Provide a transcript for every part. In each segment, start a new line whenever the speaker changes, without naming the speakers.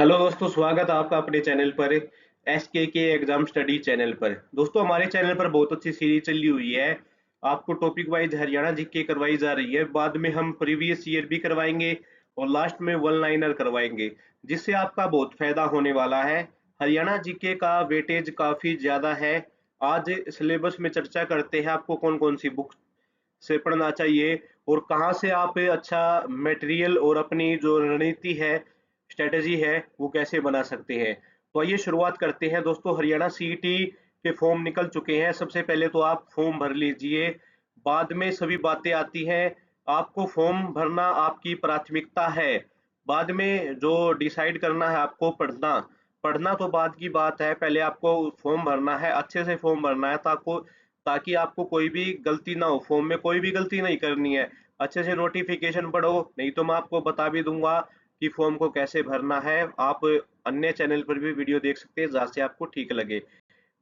Hello दोस्तों, स्वागत है आपका अपने चैनल पर एसके एग्जाम स्टडी चैनल पर। दोस्तों, हमारे चैनल पर बहुत अच्छी सीरीज चली हुई है। आपको टॉपिक वाइज हरियाणा जीके करवाई जा रही है। बाद में हम प्रीवियस ईयर भी करवाएंगे और लास्ट में वन लाइनर करवाएंगे, जिससे आपका बहुत फायदा होने वाला है। हरियाणा जीके का वेटेज काफी ज्यादा है। आज सिलेबस में चर्चा करते हैं आपको कौन कौन सी बुक से पढ़ना चाहिए और कहाँ से आप अच्छा मटेरियल और अपनी जो रणनीति है, स्ट्रेटेजी है, वो कैसे बना सकते हैं। तो आइए शुरुआत करते हैं दोस्तों। हरियाणा सीईटी के फॉर्म निकल चुके हैं। सबसे पहले तो आप फॉर्म भर लीजिए, बाद में सभी बातें आती हैं। आपको फॉर्म भरना आपकी प्राथमिकता है, बाद में जो डिसाइड करना है आपको पढ़ना। पढ़ना तो बाद की बात है, पहले आपको फॉर्म भरना है, अच्छे से फॉर्म भरना है ताकि आपको कोई भी गलती ना हो। फॉर्म में कोई भी गलती नहीं करनी है। अच्छे से नोटिफिकेशन पढ़ो, नहीं तो मैं आपको बता भी दूंगा कि फॉर्म को कैसे भरना है। आप अन्य चैनल पर भी वीडियो देख सकते हैं जहाँ से आपको ठीक लगे।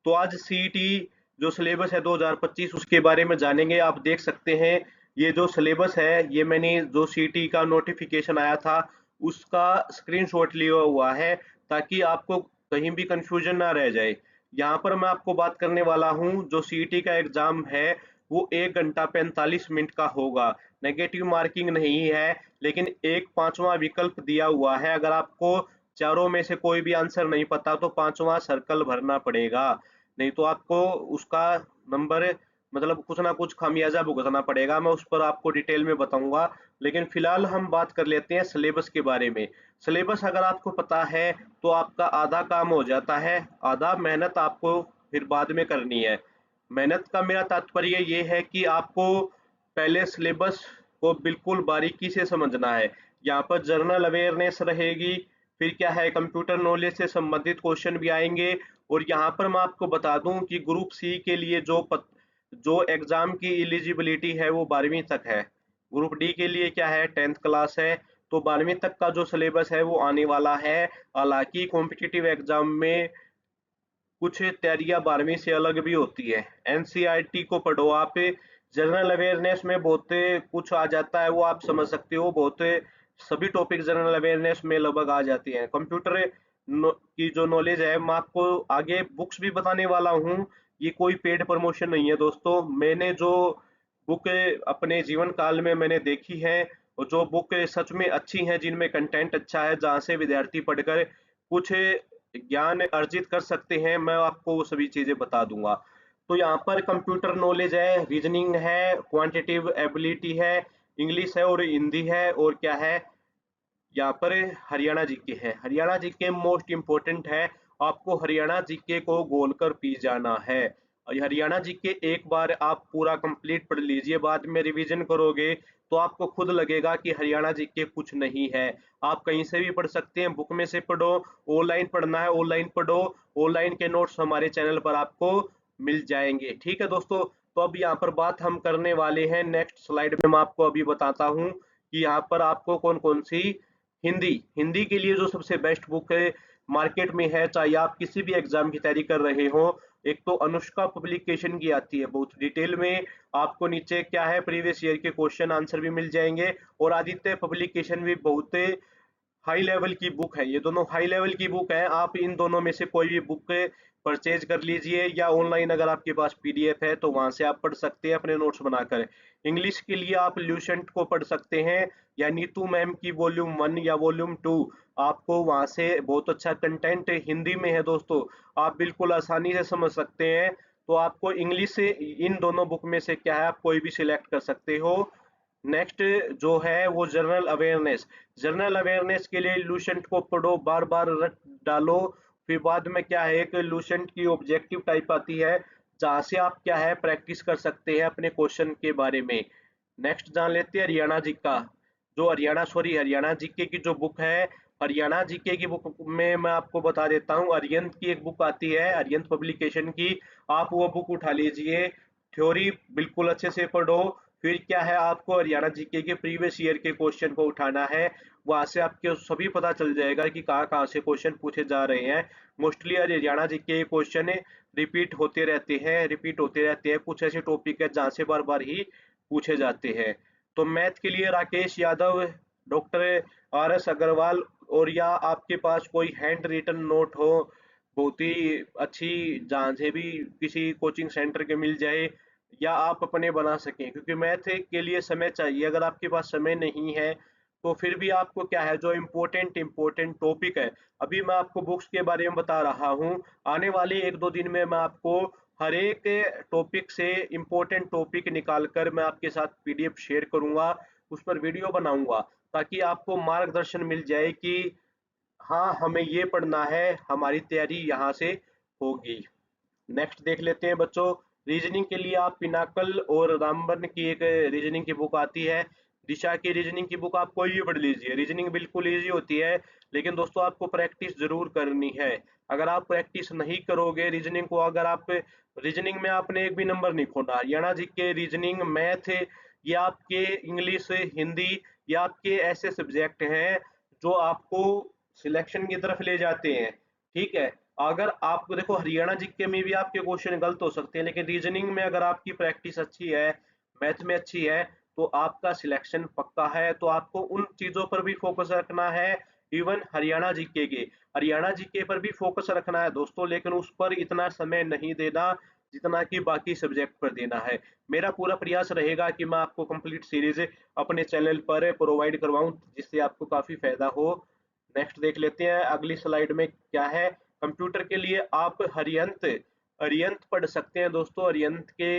तो आज सीईटी जो सिलेबस है 2025 उसके बारे में जानेंगे। आप देख सकते हैं ये जो सिलेबस है, ये मैंने जो सीईटी का नोटिफिकेशन आया था उसका स्क्रीनशॉट लिया हुआ है, ताकि आपको कहीं भी कंफ्यूजन ना रह जाए। यहाँ पर मैं आपको बात करने वाला हूँ, जो सीईटी का एग्जाम है वो 1 घंटा 45 मिनट का होगा। नेगेटिव मार्किंग नहीं है, लेकिन एक पांचवा विकल्प दिया हुआ है। अगर आपको चारों में से कोई भी आंसर नहीं पता तो पांचवा सर्कल भरना पड़ेगा, नहीं तो आपको उसका नंबर मतलब कुछ ना कुछ खामियाजा भुगतना पड़ेगा। मैं उस पर आपको डिटेल में बताऊंगा, लेकिन फिलहाल हम बात कर लेते हैं सिलेबस के बारे में। सिलेबस अगर आपको पता है तो आपका आधा काम हो जाता है, आधा मेहनत आपको फिर बाद में करनी है। मेहनत का मेरा तात्पर्य ये है कि आपको पहले सिलेबस को बिल्कुल बारीकी से समझना है। यहाँ पर जनरल अवेयरनेस रहेगी, फिर क्या है कंप्यूटर नॉलेज से संबंधित क्वेश्चन भी आएंगे। और यहाँ पर मैं आपको बता दूं कि ग्रुप सी के लिए जो एग्जाम की एलिजिबिलिटी है वो 12वीं तक है। ग्रुप डी के लिए क्या है 10th क्लास है। तो 12वीं तक का जो सिलेबस है वो आने वाला है। हालांकि कॉम्पिटिटिव एग्जाम में कुछ तैयारियां 12वीं से अलग भी होती है। एनसीईआरटी को पढ़ो आप। जनरल अवेयरनेस में बहुत कुछ आ जाता है, वो आप समझ सकते हो। बहुत सभी टॉपिक जनरल अवेयरनेस में लगभग आ जाती हैं। कंप्यूटर की जो नॉलेज है मैं आपको आगे बुक्स भी बताने वाला हूँ। ये कोई पेड प्रमोशन नहीं है दोस्तों। मैंने जो बुक अपने जीवन काल में मैंने देखी है और जो बुक सच में अच्छी हैं, जिनमें कंटेंट अच्छा है, जहाँ से विद्यार्थी पढ़कर कुछ ज्ञान अर्जित कर सकते हैं, मैं आपको वो सभी चीजें बता दूंगा। तो यहाँ पर कंप्यूटर नॉलेज है, रीजनिंग है, क्वांटिटेटिव एबिलिटी है, इंग्लिश है और हिंदी है, और क्या है यहाँ पर हरियाणा जीके है। हरियाणा जीके मोस्ट इम्पोर्टेंट है। आपको हरियाणा जीके को गोल कर पी जाना है। और हरियाणा जीके एक बार आप पूरा कंप्लीट पढ़ लीजिए, बाद में रिवीजन करोगे तो आपको खुद लगेगा कि हरियाणा जीके कुछ नहीं है। आप कहीं से भी पढ़ सकते हैं, बुक में से पढ़ो, ऑनलाइन पढ़ना है ऑनलाइन पढ़ो। ऑनलाइन के नोट्स हमारे चैनल पर आपको मिल जाएंगे। ठीक है दोस्तों, तो अब यहाँ पर बात हम करने वाले हैं। नेक्स्ट स्लाइड में मैं आपको अभी बताता हूँ कि यहाँ पर आपको कौन कौन सी हिंदी हिंदी के लिए जो सबसे बेस्ट बुक है मार्केट में है, चाहे आप किसी भी एग्जाम की तैयारी कर रहे हो। एक तो अनुष्का पब्लिकेशन की आती है बहुत डिटेल में। आपको नीचे क्या है प्रीवियस ईयर के क्वेश्चन आंसर भी मिल जाएंगे। और आदित्य पब्लिकेशन भी बहुत हाई लेवल की बुक है। ये दोनों हाई लेवल की बुक है। आप इन दोनों में से कोई भी बुक परचेज कर लीजिए, या ऑनलाइन अगर आपके पास पीडीएफ है तो वहां से आप पढ़ सकते हैं अपने नोट्स बनाकर। इंग्लिश के लिए आप ल्यूसेंट को पढ़ सकते हैं, या नीतू मैम की वॉल्यूम 1 या वॉल्यूम 2। आपको वहां से बहुत अच्छा कंटेंट हिंदी में है दोस्तों, आप बिल्कुल आसानी से समझ सकते हैं। तो आपको इंग्लिश से इन दोनों बुक में से क्या है आप कोई भी सिलेक्ट कर सकते हो। नेक्स्ट जो है वो जनरल अवेयरनेस। जनरल अवेयरनेस के लिए लूसेंट को पढ़ो, बार बार रट डालो। फिर बाद में क्या है एक लूसेंट की ऑब्जेक्टिव टाइप आती है, जहाँ से आप क्या है प्रैक्टिस कर सकते हैं अपने क्वेश्चन के बारे में। नेक्स्ट जान लेते हैं हरियाणा जी का। जो हरियाणा जीके की जो बुक है, हरियाणा जीके की बुक में मैं आपको बता देता हूँ, अरियंत की एक बुक आती है, अरियंत पब्लिकेशन की। आप वो बुक उठा लीजिए, थ्योरी बिल्कुल अच्छे से पढ़ो। फिर क्या है आपको हरियाणा जीके के प्रीवियस ईयर के क्वेश्चन को उठाना है। वहां से आपके सभी पता चल जाएगा कि कहाँ कहाँ से क्वेश्चन पूछे जा रहे हैं। Mostly Haryana GK question repeat होते रहते हैं। कुछ ऐसे टॉपिक है जहाँ से बार बार ही पूछे जाते हैं। तो मैथ के लिए Rakesh Yadav, doctor R S Agarwal और या आपके पास कोई हैंड रिटन नोट हो, बहुत ही अच्छी, जहाँ से भी किसी कोचिंग सेंटर के मिल जाए, या आप अपने बना सकें, क्योंकि मैथ के लिए समय चाहिए। अगर आपके पास समय नहीं है तो फिर भी आपको क्या है, जो इम्पोर्टेंट इम्पोर्टेंट टॉपिक है, अभी मैं आपको बुक्स के बारे में बता रहा हूँ, आने वाले 1-2 दिन में मैं आपको हर एक टॉपिक से इम्पोर्टेंट टॉपिक निकाल कर मैं आपके साथ पीडीएफ शेयर करूंगा, उस पर वीडियो बनाऊंगा, ताकि आपको मार्गदर्शन मिल जाए कि हाँ, हमें ये पढ़ना है, हमारी तैयारी यहाँ से होगी। नेक्स्ट देख लेते हैं बच्चों। रीजनिंग के लिए आप पिनाकल और रामबन की एक रीजनिंग की बुक आती है। दिशा की रीजनिंग की बुक आप कोई भी पढ़ लीजिए, रीजनिंग बिल्कुल इजी होती है, लेकिन दोस्तों आपको प्रैक्टिस जरूर करनी है। अगर आप प्रैक्टिस नहीं करोगे रीजनिंग को, अगर आप रीजनिंग में आपने एक भी नंबर नहीं खोना, हरियाणा जी के रीजनिंग, मैथ, ये आपके इंग्लिश, हिंदी, ये आपके ऐसे सब्जेक्ट हैं जो आपको सिलेक्शन की तरफ ले जाते हैं। ठीक है, अगर आपको देखो, हरियाणा जीके में भी आपके क्वेश्चन गलत हो सकते हैं, लेकिन रीजनिंग में अगर आपकी प्रैक्टिस अच्छी है, मैथ में अच्छी है, तो आपका सिलेक्शन पक्का है। तो आपको उन चीजों पर भी फोकस रखना है। इवन हरियाणा जीके पर भी फोकस रखना है दोस्तों, लेकिन उस पर इतना समय नहीं देना जितना कि बाकी सब्जेक्ट पर देना है। मेरा पूरा प्रयास रहेगा कि मैं आपको कंप्लीट सीरीज अपने चैनल पर प्रोवाइड करवाऊं, जिससे आपको काफी फायदा हो। नेक्स्ट देख लेते हैं अगली स्लाइड में क्या है। कंप्यूटर के लिए आप हरियंत अरियंत पढ़ सकते हैं दोस्तों। अरियंत के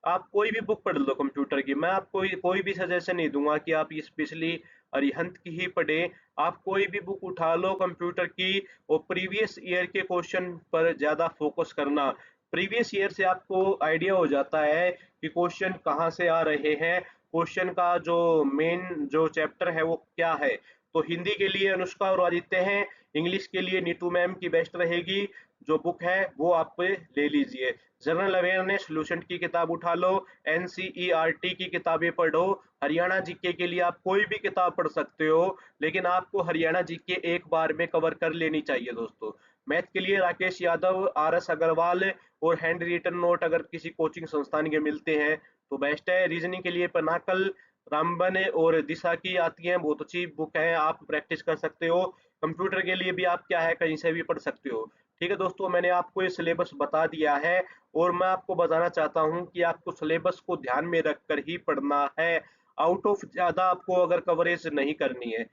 आप कोई भी बुक पढ़ लो कंप्यूटर की, मैं आपको कोई भी सजेशन नहीं दूंगा कि आप स्पेशली अरिहंत की ही पढ़ें। आप कोई भी बुक उठा लो कंप्यूटर की, और प्रीवियस ईयर के क्वेश्चन पर ज़्यादा फोकस करना। प्रीवियस ईयर से आपको आइडिया हो जाता है कि क्वेश्चन कहाँ से आ रहे हैं, क्वेश्चन का जो मेन जो चैप्टर है वो क्या है। तो हिंदी के लिए अनुष्का और आदित्य हैं, इंग्लिश के लिए नीतू मैम की बेस्ट रहेगी। जो बुक है वो आप ले लीजिए। जनरल अवेयरनेस सोल्यूशन की किताब उठा लो, एनसीईआरटी की किताबें पढ़ो। हरियाणा जीके के लिए आप कोई भी किताब पढ़ सकते हो, लेकिन आपको हरियाणा जीके एक बार में कवर कर लेनी चाहिए दोस्तों। मैथ के लिए राकेश यादव, आर एस अग्रवाल और हैंड रिटन नोट अगर किसी कोचिंग संस्थान के मिलते हैं तो बेस्ट है। रीजनिंग के लिए पनाकल, रामबन और दिशा की आती हैं, बहुत अच्छी बुक है, आप प्रैक्टिस कर सकते हो। कंप्यूटर के लिए भी आप क्या है, कहीं से भी पढ़ सकते हो। ठीक है दोस्तों, मैंने आपको ये सिलेबस बता दिया है, और मैं आपको बताना चाहता हूँ कि आपको सिलेबस को ध्यान में रखकर ही पढ़ना है। आउट ऑफ ज़्यादा आपको अगर कवरेज नहीं करनी है।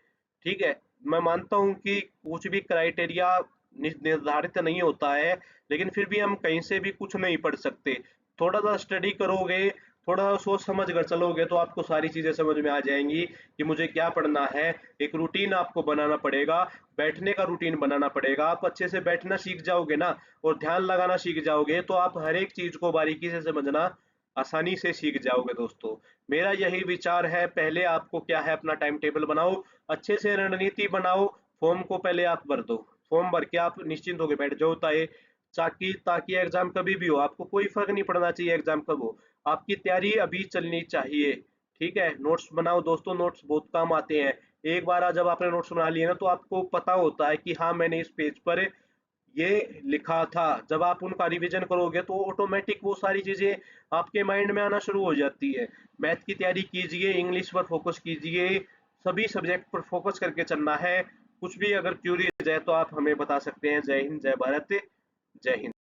ठीक है, मैं मानता हूँ कि कुछ भी क्राइटेरिया निर्धारित नहीं होता है, लेकिन फिर भी हम कहीं से भी कुछ नहीं पढ़ सकते। थोड़ा सा स्टडी करोगे, थोड़ा सोच समझ कर चलोगे, तो आपको सारी चीजें समझ में आ जाएंगी कि मुझे क्या पढ़ना है। एक रूटीन आपको बनाना पड़ेगा, बैठने का रूटीन बनाना पड़ेगा। आप अच्छे से बैठना सीख जाओगे ना, और ध्यान लगाना सीख जाओगे, तो आप हर एक चीज को बारीकी से समझना आसानी से सीख जाओगे दोस्तों। मेरा यही विचार है, पहले आपको क्या है, अपना टाइम टेबल बनाओ, अच्छे से रणनीति बनाओ, फॉर्म को पहले आप भर दो, फॉर्म भर के आप निश्चिंत होकर बैठ जाओ, ताकि ताकि एग्जाम कभी भी हो, आपको कोई फर्क नहीं पड़ना चाहिए एग्जाम कब हो, आपकी तैयारी अभी चलनी चाहिए। ठीक है, नोट्स बनाओ दोस्तों, नोट्स बहुत काम आते हैं। एक बार जब आपने नोट्स बना लिए ना, तो आपको पता होता है कि हाँ, मैंने इस पेज पर ये लिखा था। जब आप उनका रिवीजन करोगे तो ऑटोमेटिक वो सारी चीजें आपके माइंड में आना शुरू हो जाती है। मैथ की तैयारी कीजिए, इंग्लिश पर फोकस कीजिए, सभी सब्जेक्ट पर फोकस करके चलना है। कुछ भी अगर क्यूरी है तो आप हमें बता सकते हैं। जय हिंद, जय भारत, जय हिंद।